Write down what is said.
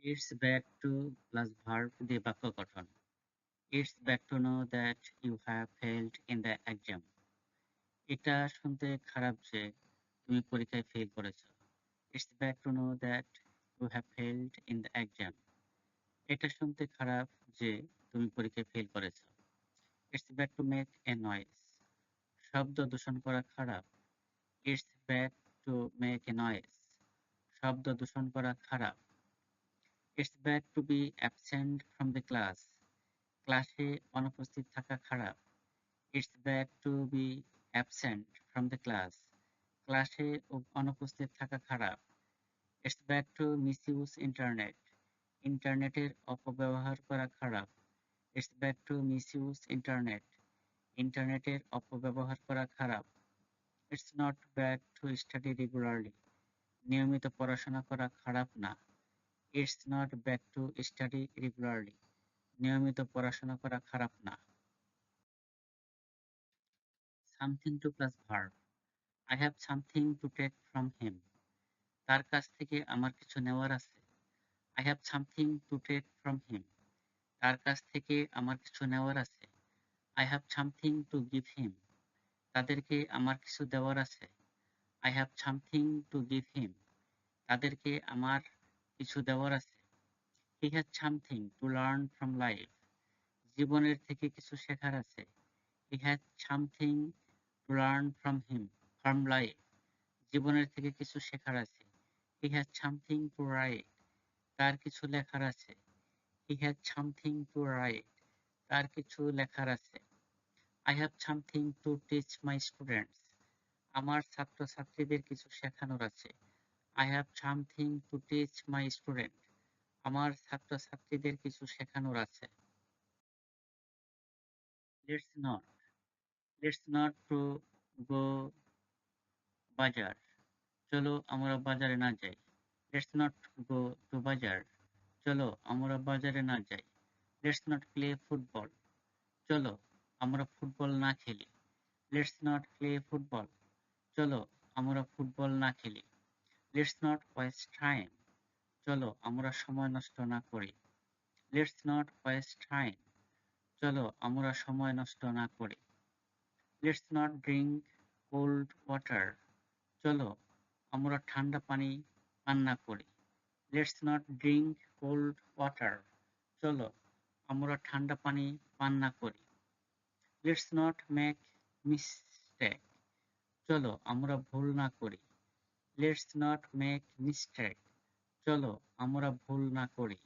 It's back to plus verb দিয়ে বাক্য গঠন। It's back to know that you have failed in the exam. এটা শুনতে খারাপ যে তুমি পরীক্ষায় ফেল করেছো। It's bad to know that you have failed in the exam. এটা শুনতে খারাপ যে তুমি পরীক্ষায় ফেল করেছো। It's bad to make a noise. শব্দ দূষণ করা খারাপ। It's bad to make a noise. শব্দ দূষণ করা খারাপ। It's bad to be absent from the class. ক্লাসে অনুপস্থিত থাকা খারাপ। It's bad to be absent from the class. ক্লাসে অনুপস্থিত থাকা খারাপ। It's bad to misuse internet. ইন্টারনেটের অপব্যবহার করা খারাপ। It's bad to misuse internet. ইন্টারনেটের অপব্যবহার করা খারাপ। It's not bad to study regularly. নিয়মিত পড়াশোনা করা খারাপ না। It's not bad to study regularly. নিয়মিত পড়াশোনা করা খারাপ না। Something to plus verb. I have something to take from him. তার কাছ থেকে আমার কিছু নেওয়ার আছে। I have something to take from him. তার কাছ থেকে আমার কিছু নেওয়ার আছে। I have something to give him. তাদেরকে আমার কিছু দেওয়ার আছে। I have something to give him. তাদেরকে আমার কিছু দেওয়ার আছে। He has something to learn from life. জীবনের থেকে কিছু শেখার আছে। He has something to learn from life. জীবনের থেকে কিছু শেখার আছে। He has something to write. তার কিছু লেখার আছে। He has something to write. তার কিছু লেখার আছে। I have something to teach my students. আমার ছাত্রছাত্রীদের কিছু শেখানোর আছে। I have something to teach my student. আমার ছাত্রছাত্রীদের কিছু শেখানোর আছে। Let's not. Let's not to go বাজার। চলো আমরা বাজারে না যাই। Let's not go to বাজার। চলো আমরা বাজারে না যাই। Let's not play football. চলো আমরা ফুটবল না খেলি। Let's not play football. চলো আমরা ফুটবল না খেলি। Let's not waste time. চলো আমরা সময় নষ্ট না করি। Let's not waste time. চলো আমরা সময় নষ্ট না করি। Let's not drink cold water. চলো আমরা ঠান্ডা পানি পান না করি। Let's not drink cold water. চলো আমরা ঠান্ডা পানি পান না করি। Let's not make mistake. চলো আমরা ভুল না করি। Let's not make mistake. চলো আমরা ভুল না করি।